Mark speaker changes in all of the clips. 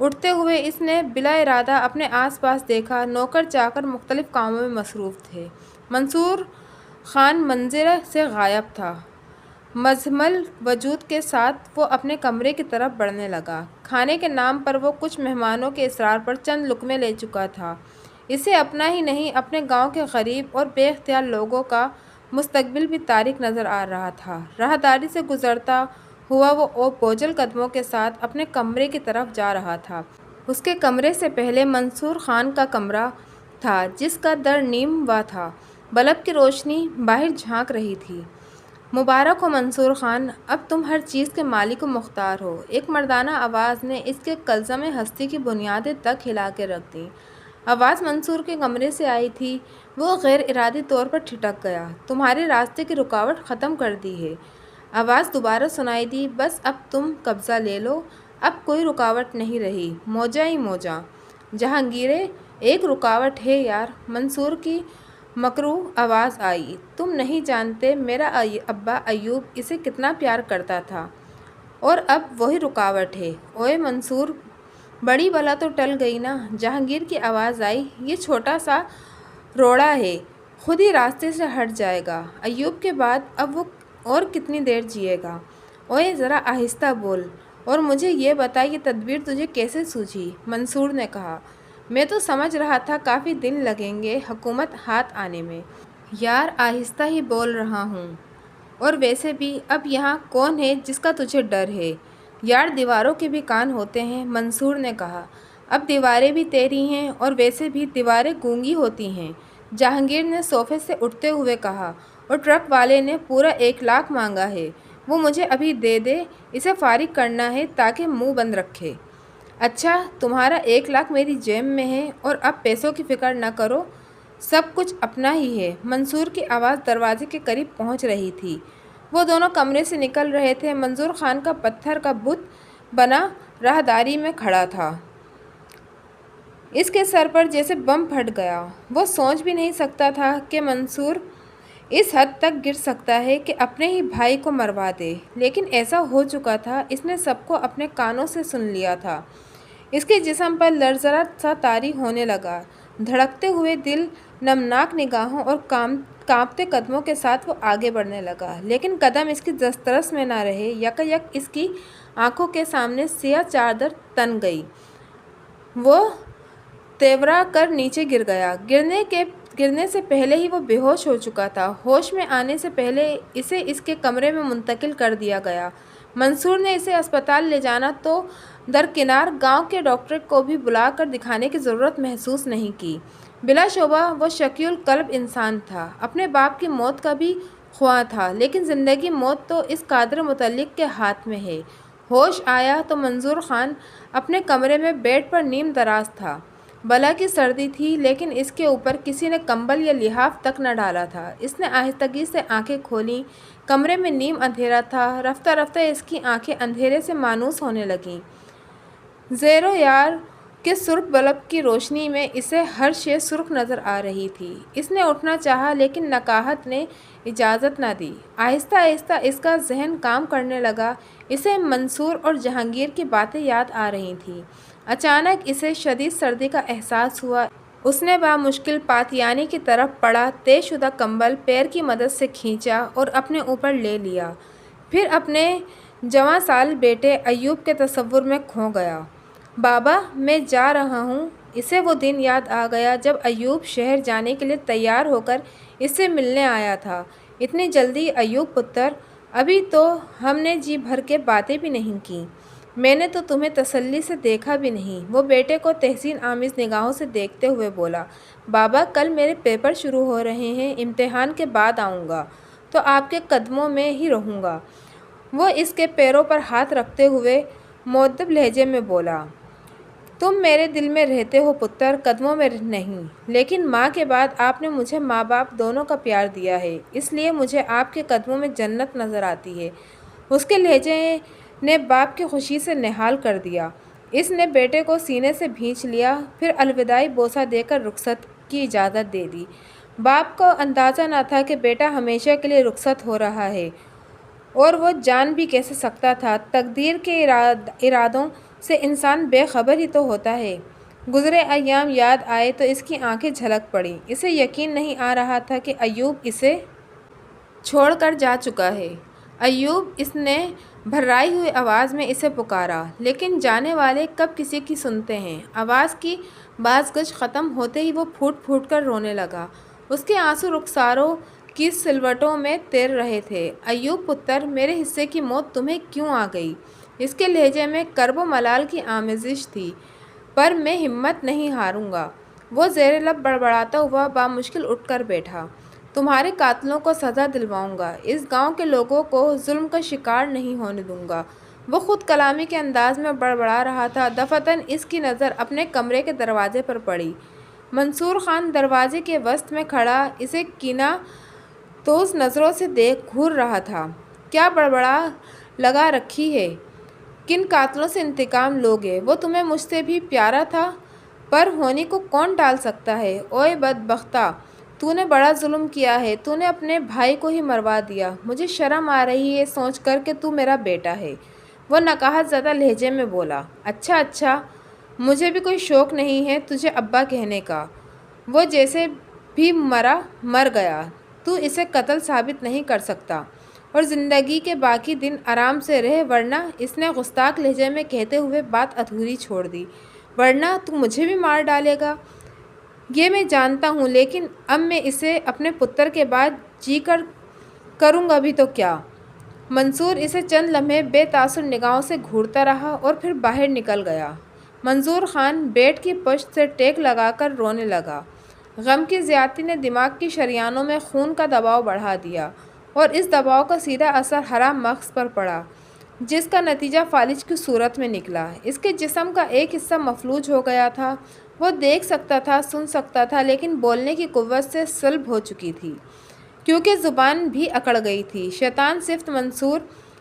Speaker 1: اٹھتے ہوئے اس نے بلا ارادہ اپنے آس پاس دیکھا۔ نوکر چاکر مختلف کاموں میں مصروف تھے۔ منصور خان منظر سے غائب تھا۔ مزمل وجود کے ساتھ وہ اپنے کمرے کی طرف بڑھنے لگا۔ کھانے کے نام پر وہ کچھ مہمانوں کے اصرار پر چند لقمے لے چکا تھا۔ اسے اپنا ہی نہیں، اپنے گاؤں کے غریب اور بے اختیار لوگوں کا مستقبل بھی تاریک نظر آ رہا تھا۔ راہداری سے گزرتا ہوا وہ بوجھل قدموں کے ساتھ اپنے کمرے کی طرف جا رہا تھا۔ اس کے کمرے سے پہلے منصور خان کا کمرہ تھا، جس کا در نیم وا تھا۔ بلب کی روشنی باہر جھانک رہی تھی۔ مبارک ہو منصور خان، اب تم ہر چیز کے مالک و مختار ہو۔ ایک مردانہ آواز نے اس کے کلزم ہستی کی بنیادیں تک ہلا کے رکھ دیں۔ آواز منصور کے کمرے سے آئی تھی۔ وہ غیر ارادی طور پر ٹھٹک گیا۔ تمہارے راستے کی رکاوٹ ختم کر دی ہے۔ آواز دوبارہ سنائی دی۔ بس اب تم قبضہ لے لو، اب کوئی رکاوٹ نہیں رہی، موجاں ہی موجاں۔ جہانگیرے، ایک رکاوٹ ہے یار، منصور کی مکروہ آواز آئی۔ تم نہیں جانتے میرا ابا ایوب اسے کتنا پیار کرتا تھا، اور اب وہی رکاوٹ ہے۔ اوئے منصور، بڑی بلا تو ٹل گئی نا؟ جہانگیر کی آواز آئی۔ یہ چھوٹا سا روڑا ہے، خود ہی راستے سے ہٹ جائے گا۔ ایوب کے بعد اب وہ اور کتنی دیر جیے گا؟ اوئے ذرا آہستہ بول، اور مجھے یہ بتا یہ تدبیر تجھے کیسے سوجھی؟ منصور نے کہا، میں تو سمجھ رہا تھا کافی دن لگیں گے حکومت ہاتھ آنے میں۔ یار آہستہ ہی بول رہا ہوں، اور ویسے بھی اب یہاں کون ہے جس کا تجھے ڈر ہے؟ یار دیواروں کے بھی کان ہوتے ہیں، منصور نے کہا۔ اب دیواریں بھی تیری ہیں، اور ویسے بھی دیواریں گونگی ہوتی ہیں، جہانگیر نے صوفے سے اٹھتے ہوئے کہا۔ اور ٹرک والے نے پورا 1,00,000 مانگا ہے، وہ مجھے ابھی دے دے، اسے فارغ کرنا ہے تاکہ منہ بند رکھے۔ اچھا، تمہارا 1,00,000 میری جیب میں ہے، اور اب پیسوں کی فکر نہ کرو، سب کچھ اپنا ہی ہے۔ منصور کی آواز دروازے کے قریب پہنچ رہی تھی۔ وہ دونوں کمرے سے نکل رہے تھے۔ منصور خان کا پتھر کا بت بنا راہداری میں کھڑا تھا۔ اس کے سر پر جیسے بم پھٹ گیا۔ وہ سوچ بھی نہیں سکتا تھا کہ منصور اس حد تک گر سکتا ہے کہ اپنے ہی بھائی کو مروا دے، لیکن ایسا ہو چکا تھا۔ اس نے سب کو اپنے کانوں سے سن لیا تھا۔ اس کے جسم پر لرزہ سا طاری ہونے لگا۔ دھڑکتے ہوئے دل، نمناک نگاہوں اور کانپتے قدموں کے ساتھ وہ آگے بڑھنے لگا، لیکن قدم اس کی دسترس میں نہ رہے۔ یکایک اس کی آنکھوں کے سامنے سیاہ چادر تن گئی۔ وہ تیورا کر نیچے گر گیا۔ گرنے سے پہلے ہی وہ بے ہوش ہو چکا تھا۔ ہوش میں آنے سے پہلے اسے اس کے کمرے میں منتقل کر دیا گیا۔ منصور نے اسے اسپتال لے جانا تو درکنار گاؤں کے ڈاکٹر کو بھی بلا کر دکھانے کی ضرورت محسوس نہیں کی۔ بلا شبہ وہ شقی القلب انسان تھا، اپنے باپ کی موت کا بھی خواہاں تھا، لیکن زندگی موت تو اس قادر متعلق کے ہاتھ میں ہے۔ ہوش آیا تو منصور خان اپنے کمرے میں بیڈ پر نیم دراز تھا۔ بلا کی سردی تھی، لیکن اس کے اوپر کسی نے کمبل یا لحاف تک نہ ڈالا تھا۔ اس نے آہستگی سے آنکھیں کھولیں۔ کمرے میں نیم اندھیرا تھا۔ رفتہ رفتہ اس کی آنکھیں اندھیرے سے مانوس ہونے لگیں۔ زیرو یار کے سرخ بلب کی روشنی میں اسے ہر شے سرخ نظر آ رہی تھی۔ اس نے اٹھنا چاہا، لیکن نقاہت نے اجازت نہ دی۔ آہستہ آہستہ اس کا ذہن کام کرنے لگا۔ اسے منصور اور جہانگیر کی باتیں یاد آ رہی تھیں۔ اچانک اسے شدید سردی کا احساس ہوا۔ اس نے بامشکل پاتیانی کی طرف پڑا تیز شدہ کمبل پیر کی مدد سے کھینچا اور اپنے اوپر لے لیا۔ پھر اپنے جواں سال بیٹے ایوب کے تصور میں کھو گیا۔ بابا، میں جا رہا ہوں۔ اسے وہ دن یاد آ گیا جب ایوب شہر جانے کے لیے تیار ہو کر اس سے ملنے آیا تھا۔ اتنی جلدی ایوب پتر؟ ابھی تو ہم نے جی بھر کے باتیں بھی نہیں کیں۔ میں نے تو تمہیں تسلی سے دیکھا بھی نہیں۔ وہ بیٹے کو تحسین آمیز نگاہوں سے دیکھتے ہوئے بولا، بابا کل میرے پیپر شروع ہو رہے ہیں، امتحان کے بعد آؤں گا تو آپ کے قدموں میں ہی رہوں گا۔ وہ اس کے پیروں پر ہاتھ رکھتے ہوئے مؤدب لہجے میں بولا، تم میرے دل میں رہتے ہو پتر، قدموں میں نہیں۔ لیکن ماں کے بعد آپ نے مجھے ماں باپ دونوں کا پیار دیا ہے، اس لیے مجھے آپ کے قدموں میں جنت نظر آتی ہے۔ اس کے لہجے نے باپ کی خوشی سے نہال کر دیا۔ اس نے بیٹے کو سینے سے بھینچ لیا، پھر الوداعی بوسہ دے کر رخصت کی اجازت دے دی۔ باپ کو اندازہ نہ تھا کہ بیٹا ہمیشہ کے لیے رخصت ہو رہا ہے، اور وہ جان بھی کیسے سکتا تھا؟ تقدیر کے ارادوں سے انسان بے خبر ہی تو ہوتا ہے۔ گزرے ایام یاد آئے تو اس کی آنکھیں جھلک پڑیں۔ اسے یقین نہیں آ رہا تھا کہ ایوب اسے چھوڑ کر جا چکا ہے۔ ایوب، اس نے بھررائی ہوئی آواز میں اسے پکارا، لیکن جانے والے کب کسی کی سنتے ہیں۔ آواز کی بعض گز ختم ہوتے ہی وہ پھوٹ پھوٹ کر رونے لگا۔ اس کے آنسو رخساروں کی سلوٹوں میں تیر رہے تھے۔ ایوب پتر، میرے حصے کی موت تمہیں کیوں آ گئی؟ اس کے لہجے میں کرب و ملال کی آمیزش تھی۔ پر میں ہمت نہیں ہاروں گا، وہ زیر لب بڑبڑاتا ہوا بامشکل اٹھ کر بیٹھا۔ تمہارے قاتلوں کو سزا دلواؤں گا، اس گاؤں کے لوگوں کو ظلم کا شکار نہیں ہونے دوں گا۔ وہ خود کلامی کے انداز میں بڑبڑا رہا تھا۔ دفعتاً اس کی نظر اپنے کمرے کے دروازے پر پڑی۔ منصور خان دروازے کے وسط میں کھڑا اسے کینہ توز نظروں سے دیکھ گھور رہا تھا۔ کیا بڑبڑا لگا رکھی ہے؟ کن قاتلوں سے انتقام لوگے؟ وہ تمہیں مجھ سے بھی پیارا تھا، پر ہونی کو کون ٹال سکتا ہے؟ اوئے بدبختہ، تو نے بڑا ظلم کیا ہے، تو نے اپنے بھائی کو ہی مروا دیا۔ مجھے شرم آ رہی ہے سوچ کر کہ تو میرا بیٹا ہے۔ وہ نکہت زدہ لہجے میں بولا۔ اچھا اچھا، مجھے بھی کوئی شوق نہیں ہے تجھے ابا کہنے کا۔ وہ جیسے بھی مرا مر گیا، تو اسے قتل ثابت نہیں کر سکتا، اور زندگی کے باقی دن آرام سے رہ، ورنہ، اس نے گستاخ لہجے میں کہتے ہوئے بات ادھوری چھوڑ دی، ورنہ تو مجھے بھی مار ڈالے گا۔ یہ میں جانتا ہوں، لیکن اب میں اسے اپنے پتر کے بعد جی کر کروں گا بھی تو کیا؟ منصور اسے چند لمحے بے تاثر نگاہوں سے گھورتا رہا اور پھر باہر نکل گیا۔ منصور خان بیڈ کی پشت سے ٹیک لگا کر رونے لگا۔ غم کی زیادتی نے دماغ کی شریانوں میں خون کا دباؤ بڑھا دیا، اور اس دباؤ کا سیدھا اثر ہرا مغز پر پڑا، جس کا نتیجہ فالج کی صورت میں نکلا۔ اس کے جسم کا ایک حصہ مفلوج ہو گیا تھا۔ وہ دیکھ سکتا تھا، سن سکتا تھا، لیکن بولنے کی قوت سے سلب ہو چکی تھی، کیونکہ زبان بھی اکڑ گئی تھی۔ شیطان صفت منصور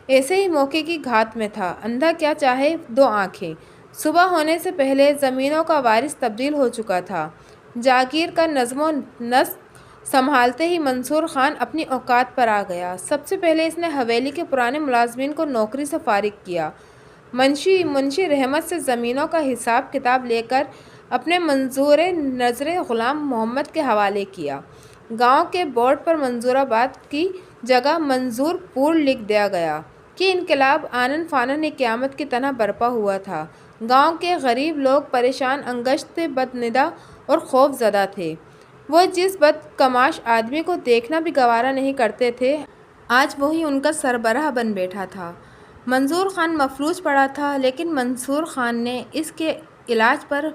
Speaker 1: ایسے ہی موقع کی گھات میں تھا۔ اندھا کیا چاہے دو آنکھیں۔ صبح ہونے سے پہلے زمینوں کا وارث تبدیل ہو چکا تھا۔ جاگیر کا نظم و نسق سنبھالتے ہی منصور خان اپنی اوقات پر آ گیا۔ سب سے پہلے اس نے حویلی کے پرانے ملازمین کو نوکری سے فارغ کیا۔ منشی رحمت سے زمینوں کا حساب کتاب لے کر اپنے منظور نظر غلام محمد کے حوالے کیا۔ گاؤں کے بورڈ پر منظور آباد کی جگہ منظور پور لکھ دیا گیا کہ انقلاب آنن فانن ایک قیامت کی طرح برپا ہوا تھا۔ گاؤں کے غریب لوگ پریشان انگشت، بدندا اور خوف زدہ تھے۔ وہ جس بدکماش آدمی کو دیکھنا بھی گوارا نہیں کرتے تھے، آج وہی ان کا سربراہ بن بیٹھا تھا۔ منظور خان مفلوج پڑا تھا، لیکن منصور خان نے اس کے علاج پر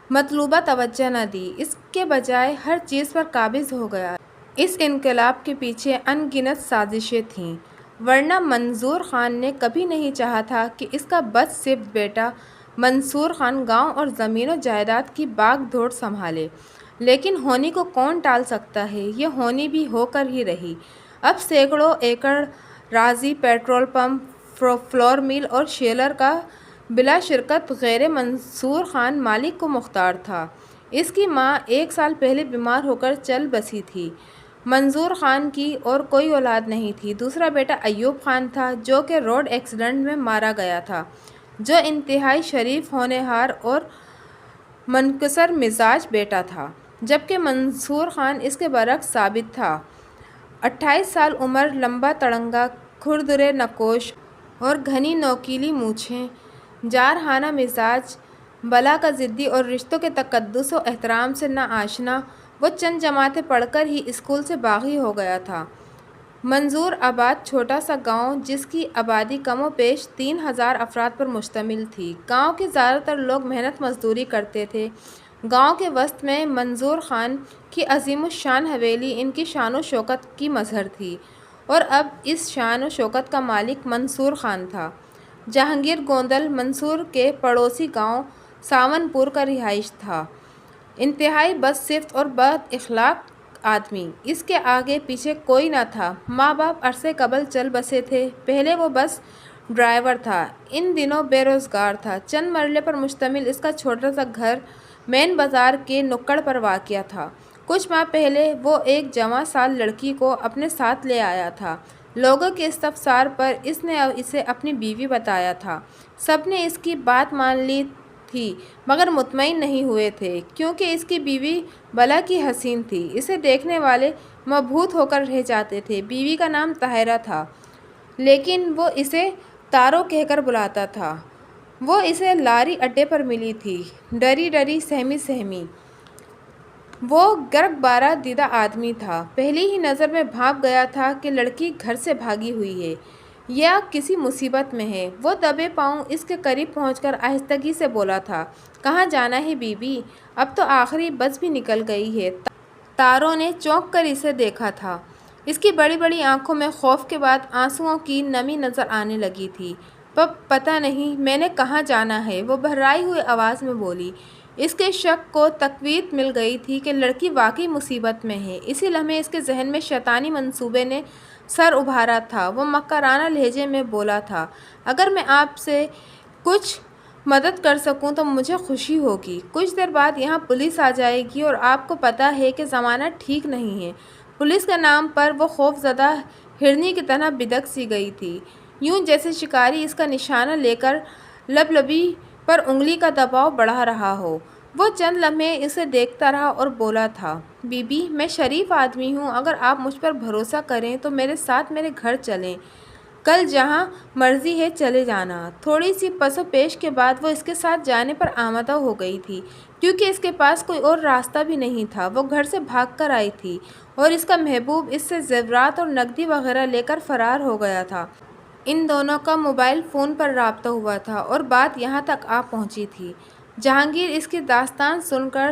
Speaker 1: مطلوبہ توجہ نہ دی۔ اس کے بجائے ہر چیز پر قابض ہو گیا۔ اس انقلاب کے پیچھے ان گنت سازشیں تھیں، ورنہ منظور خان نے کبھی نہیں چاہا تھا کہ اس کا بدصفت بیٹا منصور خان گاؤں اور زمین و جائیداد کی باغ دوڑ سنبھالے۔ لیکن ہونی کو کون ٹال سکتا ہے؟ یہ ہونی بھی ہو کر ہی رہی۔ اب سینکڑوں ایکڑ راضی پیٹرول پمپ، فلور مل اور شیلر کا بلا شرکت غیر منصور خان مالک کو مختار تھا۔ اس کی ماں 1 سال پہلے بیمار ہو کر چل بسی تھی۔ منظور خان کی اور کوئی اولاد نہیں تھی۔ دوسرا بیٹا ایوب خان تھا، جو کہ روڈ ایکسیڈنٹ میں مارا گیا تھا، جو انتہائی شریف، ہونہار اور منکسر مزاج بیٹا تھا، جبکہ منصور خان اس کے برعکس ثابت تھا۔ 28 سال عمر، لمبا تڑنگا، کھردرے نقوش اور گھنی نوکیلی مونچھیں، جارحانہ مزاج، بلا کا ضدی اور رشتوں کے تقدس و احترام سے نا آشنا، وہ چند جماعتیں پڑھ کر ہی اسکول سے باغی ہو گیا تھا۔ منظور آباد چھوٹا سا گاؤں، جس کی آبادی کم و بیش 3000 افراد پر مشتمل تھی۔ گاؤں کے زیادہ تر لوگ محنت مزدوری کرتے تھے۔ گاؤں کے وسط میں منظور خان کی عظیم الشان حویلی ان کی شان و شوکت کی مظہر تھی، اور اب اس شان و شوکت کا مالک منصور خان تھا۔ جہانگیر گوندل منصور کے پڑوسی گاؤں ساون پور کا رہائش تھا۔ انتہائی بدصفت اور بد اخلاق آدمی، اس کے آگے پیچھے کوئی نہ تھا۔ ماں باپ عرصے قبل چل بسے تھے۔ پہلے وہ بس ڈرائیور تھا، ان دنوں بے روزگار تھا۔ چند مرلے پر مشتمل اس کا چھوٹا سا گھر مین بازار کے نکڑ پر واقع تھا۔ کچھ ماہ پہلے وہ ایک جواں سال لڑکی کو اپنے ساتھ لے آیا تھا، لوگوں کے استفسار پر اس نے اسے اپنی بیوی بتایا تھا۔ سب نے اس کی بات مان لی تھی مگر مطمئن نہیں ہوئے تھے کیونکہ اس کی بیوی بلا کی حسین تھی۔ اسے دیکھنے والے مبہوت ہو کر رہ جاتے تھے۔ بیوی کا نام طاہرہ تھا لیکن وہ اسے تارو کہہ کر بلاتا تھا۔ وہ اسے لاری اڈے پر ملی تھی، ڈری ڈری سہمی سہمی۔ وہ گرگبارہ دیدہ آدمی تھا۔ پہلی ہی نظر میں بھانپ گیا تھا کہ لڑکی گھر سے بھاگی ہوئی ہے یا کسی مصیبت میں ہے۔ وہ دبے پاؤں اس کے قریب پہنچ کر آہستگی سے بولا تھا، کہاں جانا ہے بی بی؟ اب تو آخری بس بھی نکل گئی ہے۔ تارو نے چونک کر اسے دیکھا تھا۔ اس کی بڑی بڑی آنکھوں میں خوف کے بعد آنسوؤں کی نمی نظر آنے لگی تھی۔ پتہ نہیں میں نے کہاں جانا ہے، وہ بھررائی ہوئی آواز میں بولی۔ اس کے شک کو تقویت مل گئی تھی کہ لڑکی واقعی مصیبت میں ہے۔ اسی لمحے اس کے ذہن میں شیطانی منصوبے نے سر ابھارا تھا۔ وہ مکرانہ لہجے میں بولا تھا، اگر میں آپ سے کچھ مدد کر سکوں تو مجھے خوشی ہوگی۔ کچھ دیر بعد یہاں پولیس آ جائے گی اور آپ کو پتہ ہے کہ زمانہ ٹھیک نہیں ہے۔ پولیس کے نام پر وہ خوف زدہ ہرنی کی طرح بدک سی گئی تھی، یوں جیسے شکاری اس کا نشانہ لے کر لبلبی پر انگلی کا دباؤ بڑھا رہا ہو۔ وہ چند لمحے اسے دیکھتا رہا اور بولا تھا، بی بی میں شریف آدمی ہوں، اگر آپ مجھ پر بھروسہ کریں تو میرے ساتھ میرے گھر چلیں، کل جہاں مرضی ہے چلے جانا۔ تھوڑی سی پس و پیش کے بعد وہ اس کے ساتھ جانے پر آمادہ ہو گئی تھی کیونکہ اس کے پاس کوئی اور راستہ بھی نہیں تھا۔ وہ گھر سے بھاگ کر آئی تھی اور اس کا محبوب اس سے زیورات اور نقدی وغیرہ لے کر فرار ہو گیا تھا۔ ان دونوں کا موبائل فون پر رابطہ ہوا تھا اور بات یہاں تک آ پہنچی تھی۔ جہانگیر اس کی داستان سن کر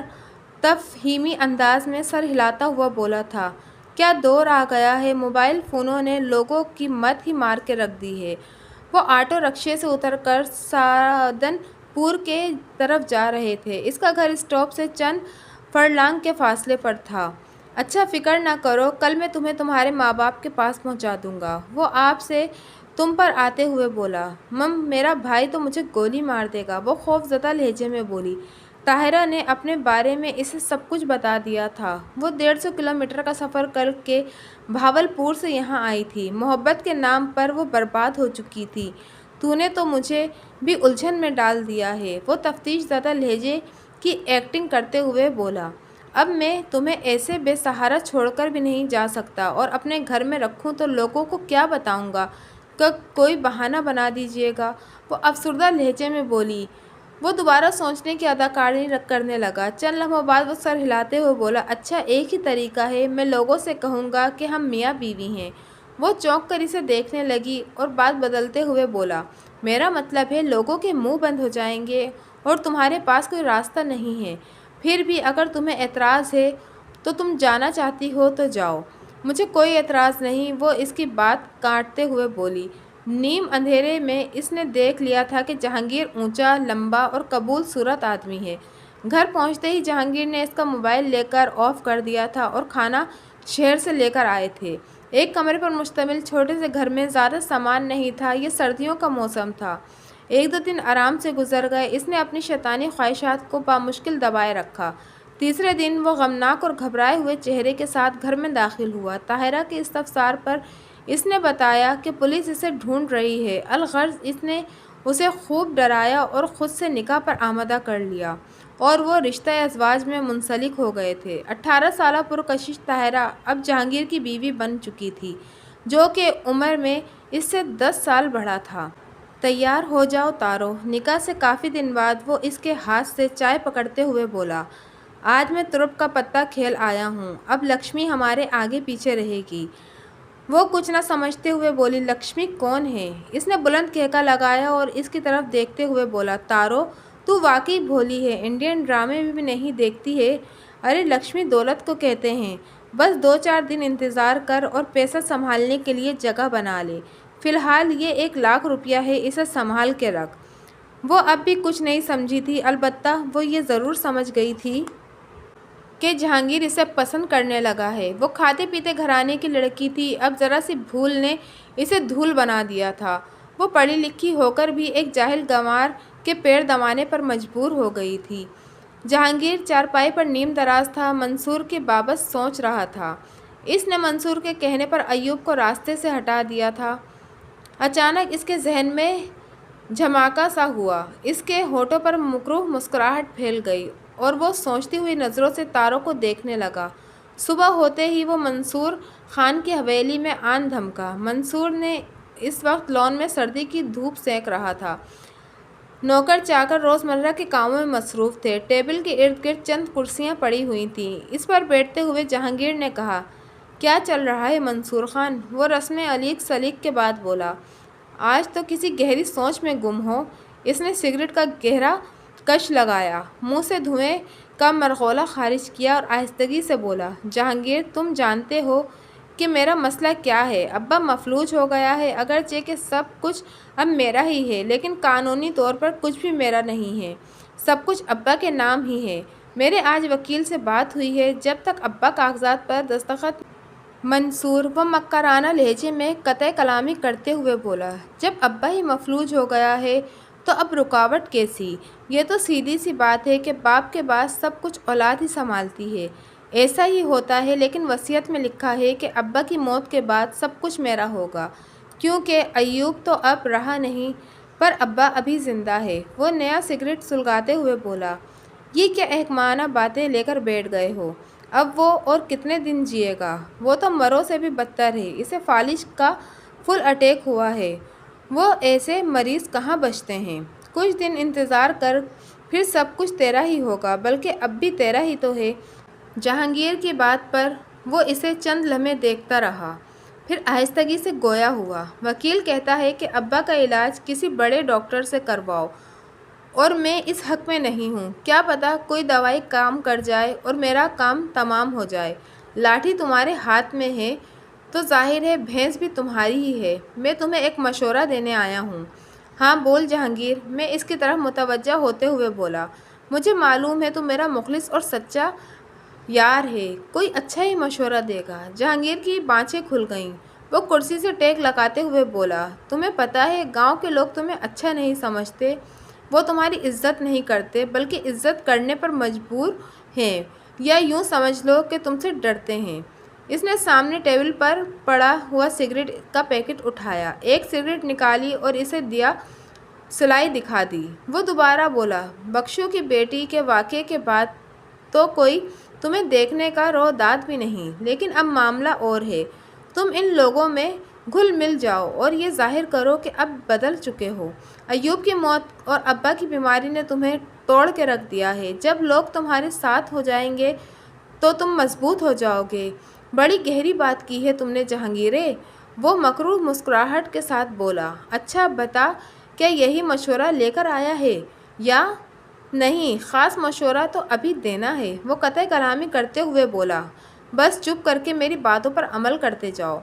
Speaker 1: تفہیمی انداز میں سر ہلاتا ہوا بولا تھا، کیا دور آ گیا ہے، موبائل فونوں نے لوگوں کی مت ہی مار کے رکھ دی ہے۔ وہ آٹو رکشے سے اتر کر سادن پور کے طرف جا رہے تھے۔ اس کا گھر اسٹاپ سے چند فرلانگ کے فاصلے پر تھا۔ اچھا فکر نہ کرو، کل میں تمہیں تمہارے ماں باپ کے پاس پہنچا دوں گا، وہ آپ سے تم پر آتے ہوئے بولا۔ مم میرا بھائی تو مجھے گولی مار دے گا، وہ خوف زدہ لہجے میں بولی۔ طاہرہ نے اپنے بارے میں اسے سب کچھ بتا دیا تھا۔ وہ 150 کلومیٹر کا سفر کر کے بھاولپور سے یہاں آئی تھی۔ محبت کے نام پر وہ برباد ہو چکی تھی۔ تو نے تو مجھے بھی الجھن میں ڈال دیا ہے، وہ تفتیش زدہ لہجے کی ایکٹنگ کرتے ہوئے بولا۔ اب میں تمہیں ایسے بے سہارا چھوڑ کر بھی نہیں جا سکتا اور اپنے گھر میں رکھوں تو لوگوں کو کیا بتاؤں گا کہ کوئی بہانہ بنا دیجیے گا، وہ افسردہ لہجے میں بولی۔ وہ دوبارہ سوچنے کی اداکاری کرنے لگا۔ چند لمحوں بعد وہ سر ہلاتے ہوئے بولا، اچھا ایک ہی طریقہ ہے، میں لوگوں سے کہوں گا کہ ہم میاں بیوی ہیں۔ وہ چونک کر اسے دیکھنے لگی اور بات بدلتے ہوئے بولا، میرا مطلب ہے لوگوں کے منہ بند ہو جائیں گے اور تمہارے پاس کوئی راستہ نہیں ہے۔ پھر بھی اگر تمہیں اعتراض ہے تو تم جانا چاہتی ہو تو جاؤ، مجھے کوئی اعتراض نہیں، وہ اس کی بات کاٹتے ہوئے بولی۔ نیم اندھیرے میں اس نے دیکھ لیا تھا کہ جہانگیر اونچا، لمبا اور قبول صورت آدمی ہے۔ گھر پہنچتے ہی جہانگیر نے اس کا موبائل لے کر آف کر دیا تھا اور کھانا شہر سے لے کر آئے تھے۔ ایک کمرے پر مشتمل چھوٹے سے گھر میں زیادہ سامان نہیں تھا، یہ سردیوں کا موسم تھا۔ ایک دو دن آرام سے گزر گئے، اس نے اپنی شیطانی خواہشات کو بامشکل دبائے رکھا۔ تیسرے دن وہ غمناک اور گھبرائے ہوئے چہرے کے ساتھ گھر میں داخل ہوا۔ طاہرہ کے استفسار پر اس نے بتایا کہ پولیس اسے ڈھونڈ رہی ہے۔ الغرض اس نے اسے خوب ڈرایا اور خود سے نکاح پر آمادہ کر لیا اور وہ رشتہ ازواج میں منسلک ہو گئے تھے۔ 18 سالہ پرکشش طاہرہ اب جہانگیر کی بیوی بن چکی تھی، جو کہ عمر میں اس سے 10 سال بڑا تھا۔ تیار ہو جاؤ تارو، نکاح سے کافی دن بعد وہ اس کے ہاتھ سے چائے پکڑتے ہوئے بولا، آج میں ترپ کا پتہ کھیل آیا ہوں، اب لکشمی ہمارے آگے پیچھے رہے گی۔ وہ کچھ نہ سمجھتے ہوئے بولی، لکشمی کون ہے؟ اس نے بلند کہکا لگایا اور اس کی طرف دیکھتے ہوئے بولا، تارو تو واقعی بھولی ہے، انڈین ڈرامے بھی نہیں دیکھتی ہے۔ ارے لکشمی دولت کو کہتے ہیں، بس 2-4 دن انتظار کر اور پیسہ سنبھالنے کے لیے جگہ بنا لے، فی الحال یہ 1 لاکھ روپیہ ہے، اسے سنبھال کے رکھ۔ وہ اب بھی کچھ نہیں سمجھی تھی، البتہ وہ یہ ضرور سمجھ گئی تھی کہ جہانگیر اسے پسند کرنے لگا ہے۔ وہ کھاتے پیتے گھرانے کی لڑکی تھی، اب ذرا سی بھول نے اسے دھول بنا دیا تھا۔ وہ پڑھی لکھی ہو کر بھی ایک جاہل گنوار کے پیر دبانے پر مجبور ہو گئی تھی۔ جہانگیر چارپائی پر نیم دراز تھا، منصور کے بابت سوچ رہا تھا۔ اس نے منصور کے کہنے پر ایوب کو راستے سے ہٹا دیا تھا۔ اچانک اس کے ذہن میں جھماکا سا ہوا، اس کے ہونٹوں پر مکروہ مسکراہٹ پھیل گئی اور وہ سوچتی ہوئی نظروں سے تاروں کو دیکھنے لگا۔ صبح ہوتے ہی وہ منصور خان کی حویلی میں آن دھمکا۔ منصور نے اس وقت لان میں سردی کی دھوپ سینک رہا تھا۔ نوکر چاکر روزمرہ کے کاموں میں مصروف تھے۔ ٹیبل کے ارد گرد چند کرسیاں پڑی ہوئی تھیں۔ اس پر بیٹھتے ہوئے جہانگیر نے کہا، کیا چل رہا ہے منصور خان؟ وہ رسم علیق سلیق کے بعد بولا، آج تو کسی گہری سوچ میں گم ہو۔ اس نے سگریٹ کا گہرا کش لگایا، منہ سے دھوئیں کا مرغولا خارج کیا اور آہستگی سے بولا، جہانگیر تم جانتے ہو کہ میرا مسئلہ کیا ہے۔ ابا مفلوج ہو گیا ہے، اگرچہ کہ سب کچھ اب میرا ہی ہے، لیکن قانونی طور پر کچھ بھی میرا نہیں ہے، سب کچھ ابا کے نام ہی ہے۔ میرے آج وکیل سے بات ہوئی ہے، جب تک ابا کاغذات پر دستخط۔ منصور وہ مکرانہ لہجے میں قطع کلامی کرتے ہوئے بولا، جب ابا ہی مفلوج ہو گیا ہے تو اب رکاوٹ کیسی؟ یہ تو سیدھی سی بات ہے کہ باپ کے بعد سب کچھ اولاد ہی سنبھالتی ہے۔ ایسا ہی ہوتا ہے، لیکن وصیت میں لکھا ہے کہ ابا کی موت کے بعد سب کچھ میرا ہوگا، کیونکہ ایوب تو اب رہا نہیں، پر ابا ابھی زندہ ہے۔ وہ نیا سگریٹ سلگاتے ہوئے بولا، یہ کیا احمقانہ باتیں لے کر بیٹھ گئے ہو؟ اب وہ اور کتنے دن جیے گا؟ وہ تو مروں سے بھی بدتر ہے، اسے فالج کا فل اٹیک ہوا ہے۔ وہ ایسے مریض کہاں بچتے ہیں؟ کچھ دن انتظار کر، پھر سب کچھ تیرا ہی ہوگا، بلکہ اب بھی تیرا ہی تو ہے۔ جہانگیر کی بات پر وہ اسے چند لمحے دیکھتا رہا، پھر آہستگی سے گویا ہوا، وکیل کہتا ہے کہ ابا کا علاج کسی بڑے ڈاکٹر سے کرواؤ، اور میں اس حق میں نہیں ہوں۔ کیا پتہ کوئی دوائی کام کر جائے اور میرا کام تمام ہو جائے۔ لاٹھی تمہارے ہاتھ میں ہے تو ظاہر ہے بھینس بھی تمہاری ہی ہے۔ میں تمہیں ایک مشورہ دینے آیا ہوں۔ ہاں بول جہانگیر، میں اس کی طرف متوجہ ہوتے ہوئے بولا، مجھے معلوم ہے تو میرا مخلص اور سچا یار ہے، کوئی اچھا ہی مشورہ دے گا۔ جہانگیر کی بانچیں کھل گئیں، وہ کرسی سے ٹیک لگاتے ہوئے بولا، تمہیں پتہ ہے گاؤں کے لوگ تمہیں اچھا نہیں سمجھتے، وہ تمہاری عزت نہیں کرتے بلکہ عزت کرنے پر مجبور ہیں، یا یوں سمجھ لو کہ تم سے ڈرتے ہیں۔ اس نے سامنے ٹیبل پر پڑا ہوا سگریٹ کا پیکٹ اٹھایا، ایک سگریٹ نکالی اور اسے دیا سلائی دکھا دی۔ وہ دوبارہ بولا، بخشو کی بیٹی کے واقعے کے بعد تو کوئی تمہیں دیکھنے کا روداد بھی نہیں، لیکن اب معاملہ اور ہے، تم ان لوگوں میں گھل مل جاؤ اور یہ ظاہر کرو کہ اب بدل چکے ہو۔ ایوب کی موت اور ابا کی بیماری نے تمہیں توڑ کے رکھ دیا ہے، جب لوگ تمہارے ساتھ ہو جائیں گے تو تم مضبوط ہو جاؤ گے۔ بڑی گہری بات کی ہے تم نے جہانگیرے، وہ مکروہ مسکراہٹ کے ساتھ بولا، اچھا بتا، کیا یہی مشورہ لے کر آیا ہے یا نہیں؟ خاص مشورہ تو ابھی دینا ہے، وہ قطع کلامی کرتے ہوئے بولا، بس چپ کر کے میری باتوں پر عمل کرتے جاؤ۔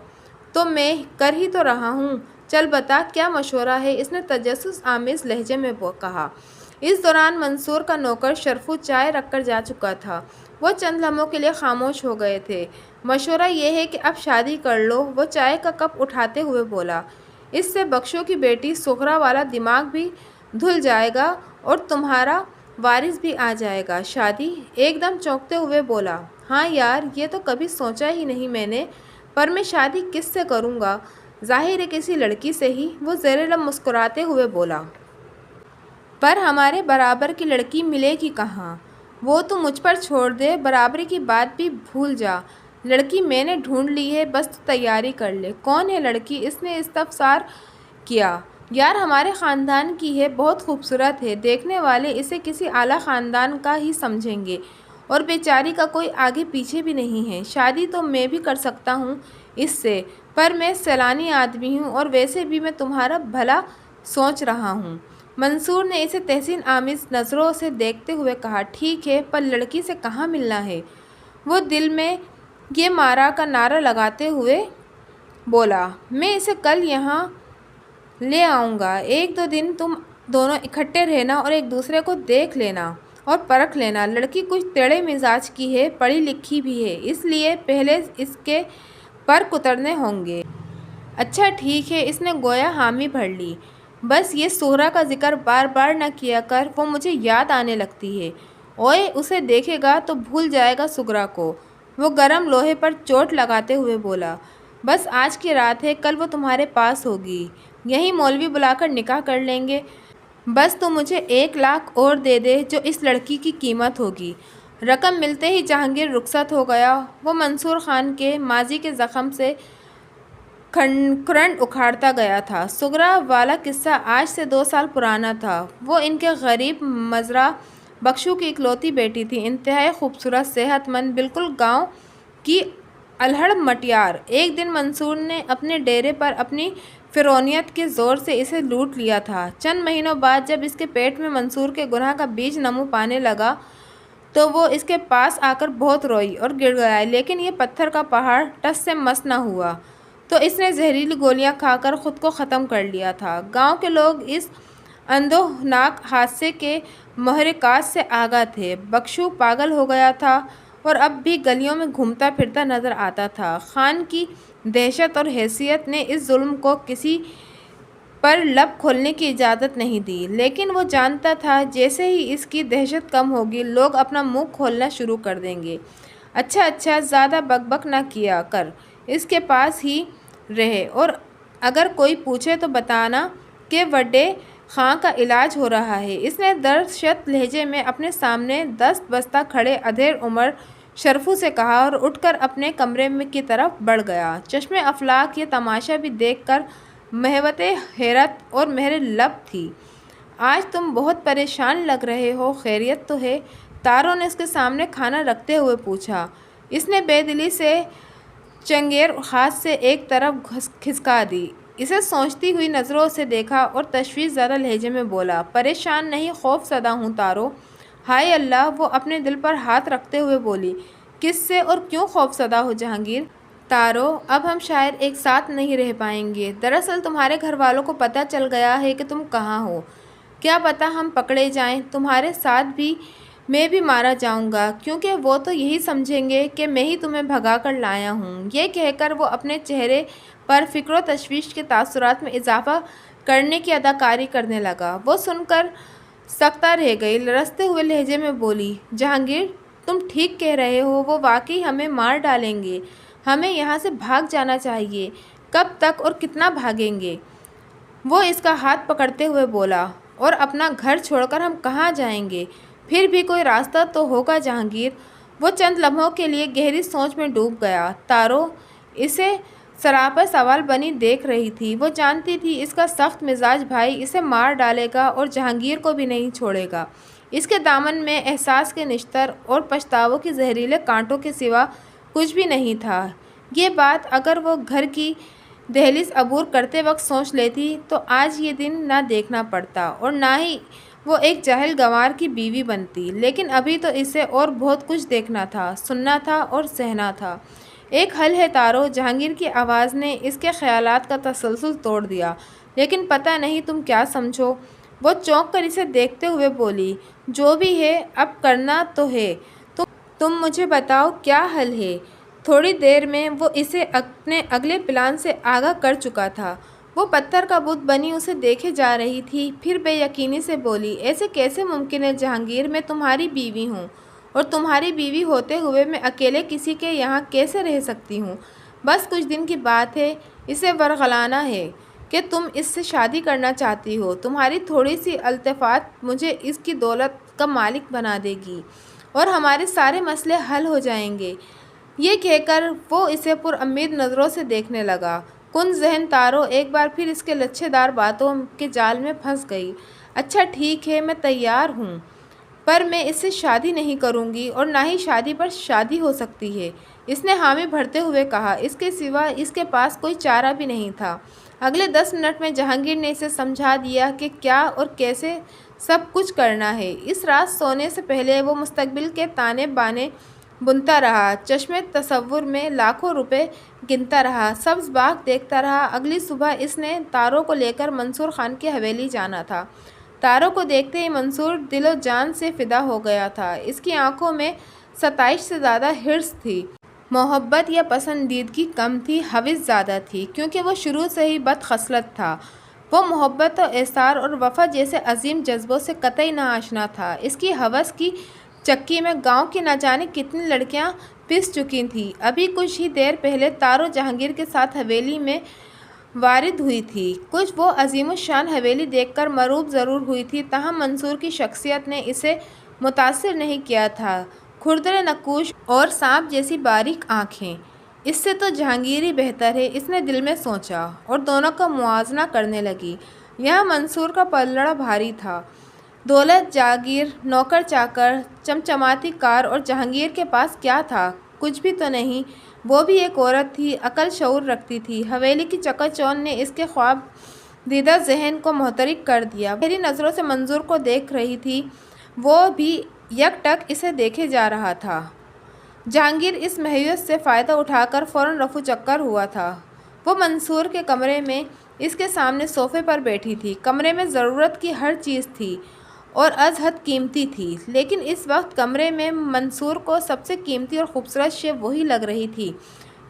Speaker 1: تو میں کر ہی تو رہا ہوں، چل بتا کیا مشورہ ہے، اس نے تجسس آمیز لہجے میں کہا۔ اس دوران منصور کا نوکر شرفو چائے رکھ کر جا چکا تھا، وہ چند لمحوں کے لیے خاموش ہو گئے تھے۔ مشورہ یہ ہے کہ اب شادی کر لو، وہ چائے کا کپ اٹھاتے ہوئے بولا، اس سے بخشو کی بیٹی سغرا والا دماغ بھی دھل جائے گا اور تمہارا وارث بھی آ جائے گا۔ شادی؟ ایک دم چونکتے ہوئے بولا، ہاں یار، یہ تو کبھی سوچا ہی نہیں میں نے، پر میں شادی کس سے کروں گا؟ ظاہر ہے کسی لڑکی سے ہی، وہ زیر لب مسکراتے ہوئے بولا، پر ہمارے برابر کی لڑکی ملے گی کہاں؟ وہ تو مجھ پر چھوڑ دے، برابری کی بات بھی بھول جا، لڑکی میں نے ڈھونڈ لی ہے، بس تو تیاری کر لے۔ کون ہے لڑکی؟ اس نے استفسار کیا۔ یار ہمارے خاندان کی ہے، بہت خوبصورت ہے، دیکھنے والے اسے کسی اعلیٰ خاندان کا ہی سمجھیں گے، اور بیچاری کا کوئی آگے پیچھے بھی نہیں ہے۔ شادی تو میں بھی کر سکتا ہوں اس سے، پر میں سیلانی آدمی ہوں اور ویسے بھی میں تمہارا بھلا سوچ رہا ہوں۔ منصور نے اسے تحسین آمیز نظروں سے دیکھتے ہوئے کہا، ٹھیک ہے، پر لڑکی سے کہاں ملنا ہے؟ وہ دل میں یہ مارا کا نعرہ لگاتے ہوئے بولا، میں اسے کل یہاں لے آؤں گا، ایک دو دن تم دونوں اکٹھے رہنا اور ایک دوسرے کو دیکھ لینا اور پرکھ لینا۔ لڑکی کچھ ٹیڑھے مزاج کی ہے، پڑھی لکھی بھی ہے، اس لیے پہلے اس کے پرکھ اترنے ہوں گے۔ اچھا ٹھیک ہے، اس نے گویا حامی بھر لی، بس یہ سغرا کا ذکر بار بار نہ کیا کر، وہ مجھے یاد آنے لگتی ہے۔ اوئے، اسے دیکھے گا تو بھول جائے گا سغرا کو، وہ گرم لوہے پر چوٹ لگاتے ہوئے بولا، بس آج کی رات ہے، کل وہ تمہارے پاس ہوگی، یہیں مولوی بلا کر نکاح کر لیں گے۔ بس تو مجھے 1 لاکھ اور دے دے جو اس لڑکی کی قیمت ہوگی۔ رقم ملتے ہی جہانگیر رخصت ہو گیا۔ وہ منصور خان کے ماضی کے زخم سے کرنٹ اکھاڑتا گیا تھا۔ سغرا والا قصہ آج سے 2 سال پرانا تھا۔ وہ ان کے غریب مزرعہ بخشو کی اکلوتی بیٹی تھی، انتہائی خوبصورت، صحت مند، بالکل گاؤں کی الہڑ مٹیار۔ ایک دن منصور نے اپنے ڈیرے پر اپنی فرعونیت کے زور سے اسے لوٹ لیا تھا۔ چند مہینوں بعد جب اس کے پیٹ میں منصور کے گناہ کا بیج نمو پانے لگا تو وہ اس کے پاس آ کر بہت روئی اور گڑ گڑائی، لیکن یہ پتھر کا پہاڑ ٹس سے مس نہ ہوا تو اس نے زہریلی گولیاں کھا کر خود کو ختم کر لیا تھا۔ گاؤں کے لوگ اس اندوہناک حادثے کے محرکات سے آگاہ تھے۔ بخشو پاگل ہو گیا تھا اور اب بھی گلیوں میں گھومتا پھرتا نظر آتا تھا۔ خان کی دہشت اور حیثیت نے اس ظلم کو کسی پر لب کھولنے کی اجازت نہیں دی، لیکن وہ جانتا تھا جیسے ہی اس کی دہشت کم ہوگی لوگ اپنا منہ کھولنا شروع کر دیں گے۔ اچھا زیادہ بک بک نہ کیا کر، اس کے پاس ہی رہے اور اگر کوئی پوچھے تو بتانا کہ وڈے خاں کا علاج ہو رہا ہے۔ اس نے درشت لہجے میں اپنے سامنے دست بستہ کھڑے ادھیڑ عمر شرفو سے کہا اور اٹھ کر اپنے کمرے کی طرف بڑھ گیا۔ چشم افلاک یہ تماشا بھی دیکھ کر محوت حیرت اور مہر لب تھی۔ آج تم بہت پریشان لگ رہے ہو، خیریت تو ہے؟ تارو نے اس کے سامنے کھانا رکھتے ہوئے پوچھا۔ اس نے بے دلی سے چنگیر ہاتھ سے ایک طرف کھسکا دی، اسے سوچتی ہوئی نظروں سے دیکھا اور تشویش زدہ لہجے میں بولا، پریشان نہیں، خوف زدہ ہوں تارو۔ ہائے اللہ! وہ اپنے دل پر ہاتھ رکھتے ہوئے بولی، کس سے اور کیوں خوف زدہ ہو جہانگیر؟ تارو، اب ہم شاید ایک ساتھ نہیں رہ پائیں گے۔ دراصل تمہارے گھر والوں کو پتہ چل گیا ہے کہ تم کہاں ہو۔ کیا پتہ ہم پکڑے جائیں، تمہارے ساتھ بھی میں بھی مارا جاؤں گا، کیونکہ وہ تو یہی سمجھیں گے کہ میں ہی تمہیں بھگا کر لایا ہوں۔ یہ کہہ کر وہ اپنے چہرے پر فکر و تشویش کے تاثرات میں اضافہ کرنے کی اداکاری کرنے لگا۔ وہ سن کر سکتہ رہ گئی، لرزتے ہوئے لہجے میں بولی، جہانگیر تم ٹھیک کہہ رہے ہو، وہ واقعی ہمیں مار ڈالیں گے، ہمیں یہاں سے بھاگ جانا چاہیے۔ کب تک اور کتنا بھاگیں گے؟ وہ اس کا ہاتھ پکڑتے ہوئے بولا، اور اپنا گھر چھوڑ کر ہم کہاں جائیں گے؟ پھر بھی کوئی راستہ تو ہوگا جہانگیر۔ وہ چند لمحوں کے لیے گہری سوچ میں ڈوب گیا۔ تارو اسے سراپا سوال بنی دیکھ رہی تھی۔ وہ جانتی تھی اس کا سخت مزاج بھائی اسے مار ڈالے گا اور جہانگیر کو بھی نہیں چھوڑے گا۔ اس کے دامن میں احساس کے نشتر اور پچھتاووں کے زہریلے کانٹوں کے سوا کچھ بھی نہیں تھا۔ یہ بات اگر وہ گھر کی دہلیز عبور کرتے وقت سوچ لیتی تو آج یہ دن نہ دیکھنا پڑتا اور نہ ہی وہ ایک جاہل گنوار کی بیوی بنتی، لیکن ابھی تو اسے اور بہت کچھ دیکھنا تھا، سننا تھا اور سہنا تھا۔ ایک حل ہے تارو، جہانگیر کی آواز نے اس کے خیالات کا تسلسل توڑ دیا، لیکن پتہ نہیں تم کیا سمجھو؟ وہ چونک کر اسے دیکھتے ہوئے بولی، جو بھی ہے اب کرنا تو ہے، تم مجھے بتاؤ کیا حل ہے؟ تھوڑی دیر میں وہ اسے اپنے اگلے پلان سے آگاہ کر چکا تھا۔ وہ پتھر کا بت بنی اسے دیکھے جا رہی تھی، پھر بے یقینی سے بولی، ایسے کیسے ممکن ہے جہانگیر؟ میں تمہاری بیوی ہوں اور تمہاری بیوی ہوتے ہوئے میں اکیلے کسی کے یہاں کیسے رہ سکتی ہوں؟ بس کچھ دن کی بات ہے، اسے ورغلانا ہے کہ تم اس سے شادی کرنا چاہتی ہو۔ تمہاری تھوڑی سی التفات مجھے اس کی دولت کا مالک بنا دے گی اور ہمارے سارے مسئلے حل ہو جائیں گے۔ یہ کہہ کر وہ اسے پر امید نظروں سے دیکھنے لگا۔ کن ذہن تارو ایک بار پھر اس کے لچھے دار باتوں کے جال میں پھنس گئی۔ اچھا ٹھیک ہے، میں تیار ہوں، پر میں اس سے شادی نہیں کروں گی اور نہ ہی شادی پر شادی ہو سکتی ہے، اس نے حامی بھرتے ہوئے کہا۔ اس کے سوا اس کے پاس کوئی چارہ بھی نہیں تھا۔ اگلے 10 منٹ میں جہانگیر نے اسے سمجھا دیا کہ کیا اور کیسے سب کچھ کرنا ہے۔ اس رات سونے سے پہلے وہ مستقبل کے تانے بانے بنتا رہا، چشمے تصور میں لاکھوں روپے گنتا رہا، سبز باغ دیکھتا رہا۔ اگلی صبح اس نے تارو کو لے کر منصور خان کی حویلی جانا تھا۔ تارو کو دیکھتے ہی منصور دل و جان سے فدا ہو گیا تھا۔ اس کی آنکھوں میں ستائش سے زیادہ حرص تھی۔ محبت یا پسندیدگی کم تھی، ہوس زیادہ تھی، کیونکہ وہ شروع سے ہی بد خصلت تھا۔ وہ محبت و ایثار اور وفا جیسے عظیم جذبوں سے قطعی ناآشنا تھا۔ اس کی ہوس کی چکی میں گاؤں کی نہ جانے کتنی لڑکیاں پس چکی تھی۔ ابھی کچھ ہی دیر پہلے تارو جہانگیر کے ساتھ حویلی میں وارد ہوئی تھی۔ کچھ وہ عظیم الشان حویلی دیکھ کر مرعوب ضرور ہوئی تھی، تاہم منصور کی شخصیت نے اسے متاثر نہیں کیا تھا۔ کھردرے نقوش اور سانپ جیسی باریک آنکھیں، اس سے تو جہانگیر ہی بہتر ہے، اس نے دل میں سوچا، اور دونوں کا موازنہ کرنے لگی۔ یہاں منصور کا پلڑا بھاری تھا۔ دولت، جاگیر، نوکر چاکر، چمچماتی کار، اور جہانگیر کے پاس کیا تھا؟ کچھ بھی تو نہیں۔ وہ بھی ایک عورت تھی، عقل شعور رکھتی تھی۔ حویلی کی چکا چوند نے اس کے خواب دیدہ ذہن کو محترق کر دیا۔ گہری نظروں سے منصور کو دیکھ رہی تھی، وہ بھی یک ٹک اسے دیکھے جا رہا تھا۔ جہانگیر اس مہیت سے فائدہ اٹھا کر فوراً رفو چکر ہوا تھا۔ وہ منصور کے کمرے میں اس کے سامنے صوفے پر بیٹھی تھی۔ کمرے میں ضرورت کی ہر چیز تھی اور از حد قیمتی تھی، لیکن اس وقت کمرے میں منصور کو سب سے قیمتی اور خوبصورت شے وہی لگ رہی تھی۔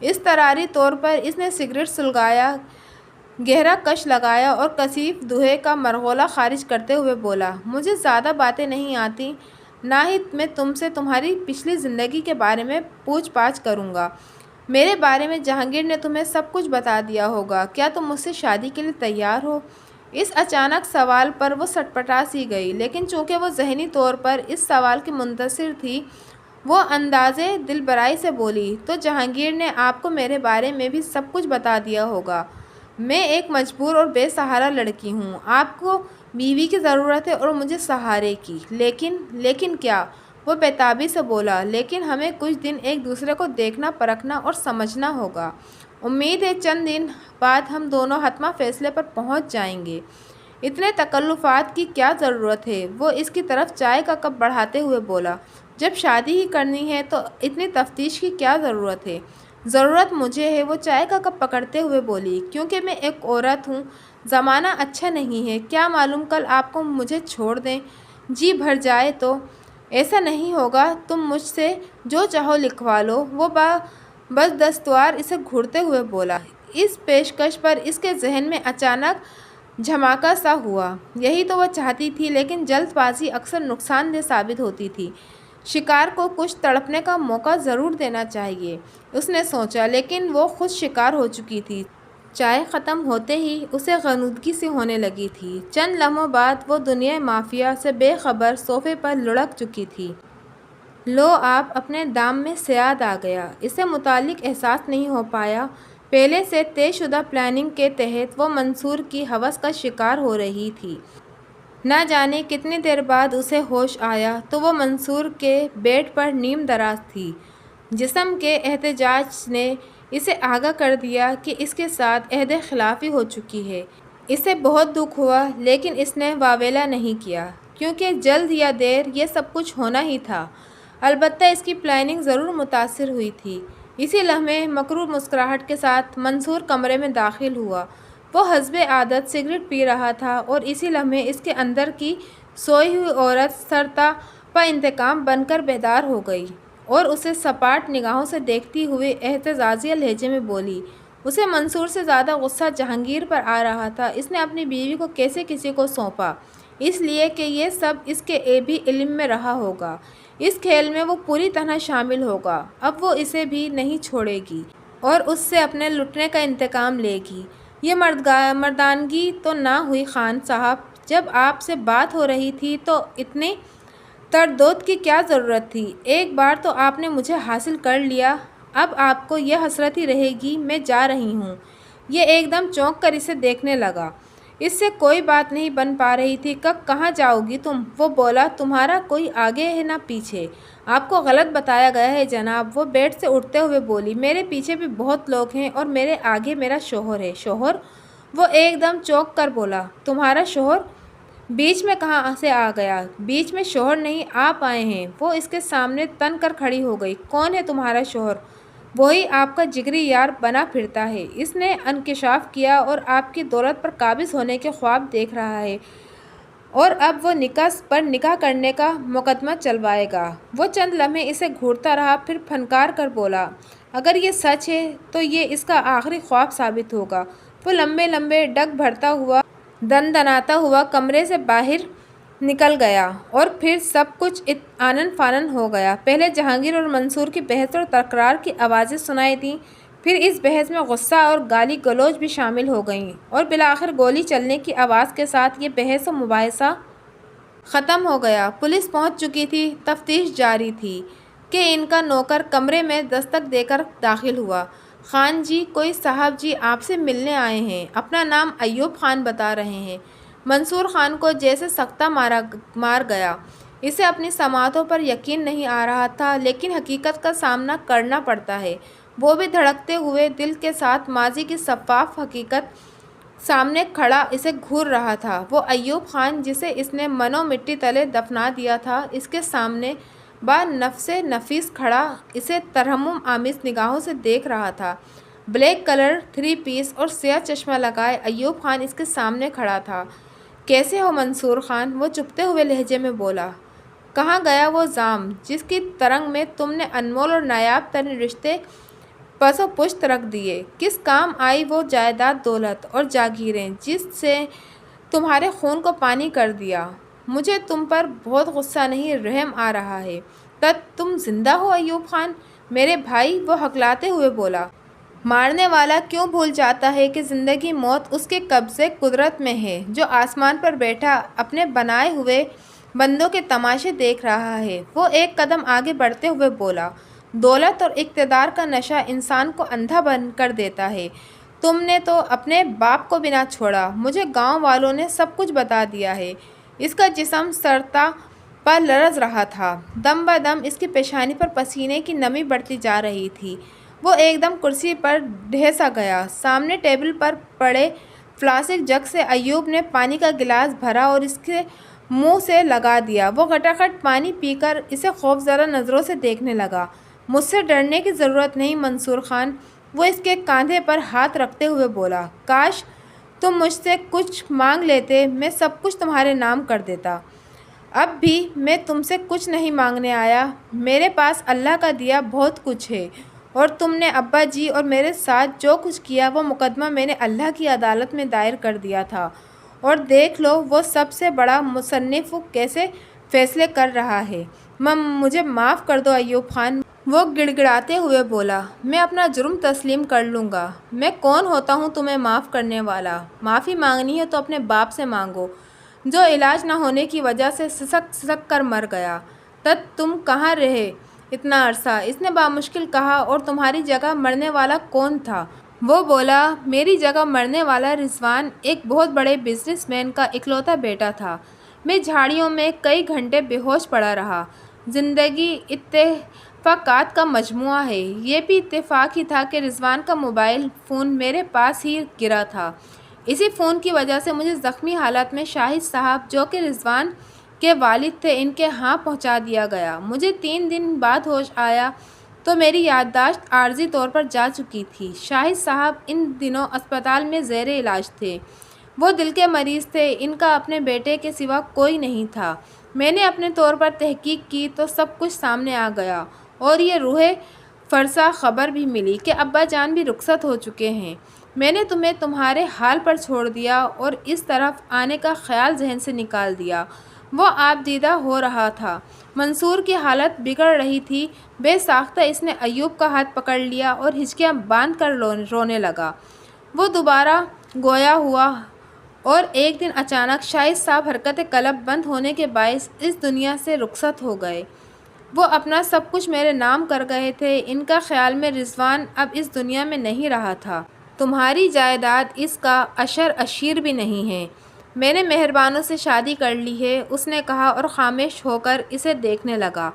Speaker 1: اضطراری طور پر اس نے سگریٹ سلگایا، گہرا کش لگایا اور کثیف دھوئے کا مرغولا خارج کرتے ہوئے بولا، مجھے زیادہ باتیں نہیں آتی، نہ ہی میں تم سے تمہاری پچھلی زندگی کے بارے میں پوچھ پاچھ کروں گا۔ میرے بارے میں جہانگیر نے تمہیں سب کچھ بتا دیا ہوگا۔ کیا تم مجھ سے شادی کے لیے تیار ہو؟ اس اچانک سوال پر وہ سٹپٹا سی گئی، لیکن چونکہ وہ ذہنی طور پر اس سوال کی منتظر تھی، وہ اندازے دلبرائی سے بولی، تو جہانگیر نے آپ کو میرے بارے میں بھی سب کچھ بتا دیا ہوگا۔ میں ایک مجبور اور بے سہارا لڑکی ہوں، آپ کو بیوی کی ضرورت ہے اور مجھے سہارے کی۔ لیکن کیا؟ وہ بےتابی سے بولا، لیکن ہمیں کچھ دن ایک دوسرے کو دیکھنا، پرکھنا اور سمجھنا ہوگا۔ امید ہے چند دن بعد ہم دونوں حتمی فیصلے پر پہنچ جائیں گے۔ اتنے تکلفات کی کیا ضرورت ہے؟ وہ اس کی طرف چائے کا کپ بڑھاتے ہوئے بولا، جب شادی ہی کرنی ہے تو اتنی تفتیش کی کیا ضرورت ہے؟ ضرورت مجھے ہے، وہ چائے کا کپ پکڑتے ہوئے بولی، کیونکہ میں ایک عورت ہوں۔ زمانہ اچھا نہیں ہے، کیا معلوم کل آپ کو مجھے چھوڑ دیں، جی بھر جائے تو؟ ایسا نہیں ہوگا، تم مجھ سے جو چاہو لکھوا لو، وہ بس دستوار اسے گھورتے ہوئے بولا۔ اس پیشکش پر اس کے ذہن میں اچانک جھماکا سا ہوا۔ یہی تو وہ چاہتی تھی، لیکن جلد بازی اکثر نقصان دہ ثابت ہوتی تھی۔ شکار کو کچھ تڑپنے کا موقع ضرور دینا چاہیے، اس نے سوچا، لیکن وہ خود شکار ہو چکی تھی۔ چائے ختم ہوتے ہی اسے غنودگی سی ہونے لگی تھی۔ چند لمحوں بعد وہ دنیا مافیا سے بے خبر صوفے پر لڑک چکی تھی۔ لو آپ اپنے دام میں صیاد آ گیا، اسے متعلق احساس نہیں ہو پایا۔ پہلے سے طے شدہ پلاننگ کے تحت وہ منصور کی ہوس کا شکار ہو رہی تھی۔ نہ جانے کتنی دیر بعد اسے ہوش آیا تو وہ منصور کے بیڈ پر نیم دراز تھی۔ جسم کے احتجاج نے اسے آگاہ کر دیا کہ اس کے ساتھ عہد خلافی ہو چکی ہے۔ اسے بہت دکھ ہوا، لیکن اس نے واویلا نہیں کیا، کیونکہ جلد یا دیر یہ سب کچھ ہونا ہی تھا۔ البتہ اس کی پلاننگ ضرور متاثر ہوئی تھی۔ اسی لمحے مکرو مسکراہٹ کے ساتھ منصور کمرے میں داخل ہوا۔ وہ حسب عادت سگریٹ پی رہا تھا، اور اسی لمحے اس کے اندر کی سوئی ہوئی عورت سرتا پا انتقام بن کر بیدار ہو گئی اور اسے سپاٹ نگاہوں سے دیکھتی ہوئے احتجاجیہ لہجے میں بولی۔ اسے منصور سے زیادہ غصہ جہانگیر پر آ رہا تھا۔ اس نے اپنی بیوی کو کیسے کسی کو سونپا؟ اس لیے کہ یہ سب اس کے بھی علم میں رہا ہوگا۔ اس کھیل میں وہ پوری طرح شامل ہوگا۔ اب وہ اسے بھی نہیں چھوڑے گی اور اس سے اپنے لٹنے کا انتقام لے گی۔ یہ مردانگی تو نہ ہوئی خان صاحب، جب آپ سے بات ہو رہی تھی تو اتنی تردید کی کیا ضرورت تھی؟ ایک بار تو آپ نے مجھے حاصل کر لیا، اب آپ کو یہ حسرت ہی رہے گی۔ میں جا رہی ہوں۔ یہ ایک دم چونک کر اسے دیکھنے لگا۔ اس سے کوئی بات نہیں بن پا رہی تھی۔ کہاں جاؤ گی تم؟ وہ بولا، تمہارا کوئی آگے ہے نہ پیچھے۔ آپ کو غلط بتایا گیا ہے جناب، وہ بیڈ سے اٹھتے ہوئے بولی۔ میرے پیچھے بھی بہت لوگ ہیں اور میرے آگے میرا شوہر ہے۔ شوہر؟ وہ ایک دم چونک کر بولا، تمہارا شوہر بیچ میں کہاں سے آ گیا؟ بیچ میں شوہر نہیں، آپ آئے ہیں۔ وہ اس کے سامنے تن کر کھڑی ہو گئی۔ کون ہے تمہارا شوہر؟ وہی آپ کا جگری یار بنا پھرتا ہے۔ اس نے انکشاف کیا اور آپ کی دولت پر قابض ہونے کے خواب دیکھ رہا ہے، اور اب وہ نکاح پر نکاح کرنے کا مقدمہ چلوائے گا۔ وہ چند لمحے اسے گھورتا رہا، پھر پھنکار کر بولا، اگر یہ سچ ہے تو یہ اس کا آخری خواب ثابت ہوگا۔ وہ لمبے لمبے ڈگ بھرتا ہوا، دندناتا ہوا کمرے سے باہر نکل گیا اور پھر سب کچھ آنن فانن ہو گیا۔ پہلے جہانگیر اور منصور کی بحث اور تکرار کی آوازیں سنائی دیں، پھر اس بحث میں غصہ اور گالی گلوچ بھی شامل ہو گئیں اور بالآخر گولی چلنے کی آواز کے ساتھ یہ بحث و مباحثہ ختم ہو گیا۔ پولیس پہنچ چکی تھی، تفتیش جاری تھی کہ ان کا نوکر کمرے میں دستک دے کر داخل ہوا۔ خان جی، کوئی صاحب جی آپ سے ملنے آئے ہیں، اپنا نام ایوب خان بتا رہے ہیں۔ منصور خان کو جیسے سکتہ مار گیا۔ اسے اپنی سماعتوں پر یقین نہیں آ رہا تھا، لیکن حقیقت کا سامنا کرنا پڑتا ہے۔ وہ بھی دھڑکتے ہوئے دل کے ساتھ ماضی کی شفاف حقیقت سامنے کھڑا اسے گھور رہا تھا۔ وہ ایوب خان جسے اس نے منو مٹی تلے دفنا دیا تھا، اس کے سامنے با نفس نفیس کھڑا اسے ترحم آمیز نگاہوں سے دیکھ رہا تھا۔ بلیک کلر 3 پیس اور سیاہ چشمہ لگائے ایوب خان اس کے سامنے کھڑا تھا۔ کیسے ہو منصور خان؟ وہ چپتے ہوئے لہجے میں بولا۔ کہاں گیا وہ زام جس کی ترنگ میں تم نے انمول اور نایاب ترین رشتے پس و پشت رکھ دیے؟ کس کام آئی وہ جائیداد، دولت اور جاگیریں جس سے تمہارے خون کو پانی کر دیا؟ مجھے تم پر بہت غصہ نہیں، رحم آ رہا ہے۔ تم زندہ ہو ایوب خان میرے بھائی؟ وہ ہکلاتے ہوئے بولا۔ مارنے والا کیوں بھول جاتا ہے کہ زندگی موت اس کے قبضے قدرت میں ہے، جو آسمان پر بیٹھا اپنے بنائے ہوئے بندوں کے تماشے دیکھ رہا ہے۔ وہ ایک قدم آگے بڑھتے ہوئے بولا۔ دولت اور اقتدار کا نشہ انسان کو اندھا بن کر دیتا ہے۔ تم نے تو اپنے باپ کو بھی نہ چھوڑا۔ مجھے گاؤں والوں نے سب کچھ بتا دیا ہے۔ اس کا جسم سرتا پا لرز رہا تھا، دم بدم اس کی پیشانی پر پسینے کی نمی بڑھتی جا رہی تھی۔ وہ ایک دم کرسی پر ڈھہ سا گیا۔ سامنے ٹیبل پر پڑے پلاسٹک جگ سے ایوب نے پانی کا گلاس بھرا اور اس کے منہ سے لگا دیا۔ وہ کھٹاکھٹ پانی پی کر اسے خوفزدہ نظروں سے دیکھنے لگا۔ مجھ سے ڈرنے کی ضرورت نہیں منصور خان، وہ اس کے کاندھے پر ہاتھ رکھتے ہوئے بولا۔ کاش تم مجھ سے کچھ مانگ لیتے، میں سب کچھ تمہارے نام کر دیتا۔ اب بھی میں تم سے کچھ نہیں مانگنے آیا، میرے پاس اللہ کا دیا بہت کچھ ہے، اور تم نے ابا جی اور میرے ساتھ جو کچھ کیا وہ مقدمہ میں نے اللہ کی عدالت میں دائر کر دیا تھا، اور دیکھ لو وہ سب سے بڑا مصنف کیسے فیصلے کر رہا ہے۔ مجھے معاف کر دو ایوب خان، وہ گڑ گڑاتے ہوئے بولا۔ میں اپنا جرم تسلیم کر لوں گا۔ میں کون ہوتا ہوں تمہیں معاف کرنے والا؟ معافی مانگنی ہے تو اپنے باپ سے مانگو، جو علاج نہ ہونے کی وجہ سے سسک سسک کر مر گیا۔ تم کہاں رہے اتنا عرصہ؟ اس نے بامشکل کہا۔ اور تمہاری جگہ مرنے والا کون تھا؟ وہ بولا۔ میری جگہ مرنے والا رضوان ایک بہت بڑے بزنس مین کا اکلوتا بیٹا تھا۔ میں جھاڑیوں میں کئی گھنٹے بے ہوش پڑا رہا۔ زندگی اتفاقات کا مجموعہ ہے۔ یہ بھی اتفاق ہی تھا کہ رضوان کا موبائل فون میرے پاس ہی گرا تھا۔ اسی فون کی وجہ سے مجھے زخمی حالت میں شاہد صاحب، جو کہ رضوان کے والد تھے، ان کے ہاں پہنچا دیا گیا۔ مجھے 3 دن بعد ہوش آیا تو میری یادداشت عارضی طور پر جا چکی تھی۔ شاہد صاحب ان دنوں اسپتال میں زیر علاج تھے۔ وہ دل کے مریض تھے، ان کا اپنے بیٹے کے سوا کوئی نہیں تھا۔ میں نے اپنے طور پر تحقیق کی تو سب کچھ سامنے آ گیا، اور یہ روح فرسا خبر بھی ملی کہ ابا جان بھی رخصت ہو چکے ہیں۔ میں نے تمہیں تمہارے حال پر چھوڑ دیا اور اس طرف آنے کا خیال ذہن سے نکال دیا۔ وہ آپ دیدہ ہو رہا تھا۔ منصور کی حالت بگڑ رہی تھی۔ بے ساختہ اس نے ایوب کا ہاتھ پکڑ لیا اور ہچکیاں باندھ کر رونے لگا۔ وہ دوبارہ گویا ہوا، اور ایک دن اچانک شاہد صاحب حرکت قلب بند ہونے کے باعث اس دنیا سے رخصت ہو گئے۔ وہ اپنا سب کچھ میرے نام کر گئے تھے۔ ان کا خیال میں رضوان اب اس دنیا میں نہیں رہا تھا۔ تمہاری جائیداد اس کا عشر اشیر بھی نہیں ہے۔ میں نے مہربانوں سے شادی کر لی ہے، اس نے کہا اور خاموش ہو کر اسے دیکھنے لگا۔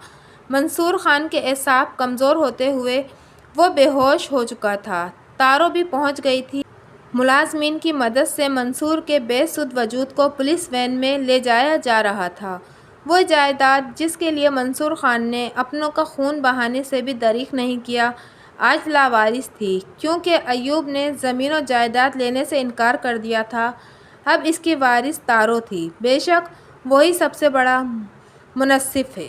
Speaker 1: منصور خان کے اعصاب کمزور ہوتے ہوئے وہ بے ہوش ہو چکا تھا۔ تارو بھی پہنچ گئی تھی۔ ملازمین کی مدد سے منصور کے بے سدھ وجود کو پولیس وین میں لے جایا جا رہا تھا۔ وہ جائیداد جس کے لیے منصور خان نے اپنوں کا خون بہانے سے بھی دریغ نہیں کیا، آج لاوارث تھی، کیونکہ ایوب نے زمین و جائیداد لینے سے انکار کر دیا تھا۔ اب اس کی وارث تارو تھی۔ بے شک وہی سب سے بڑا منصف ہے۔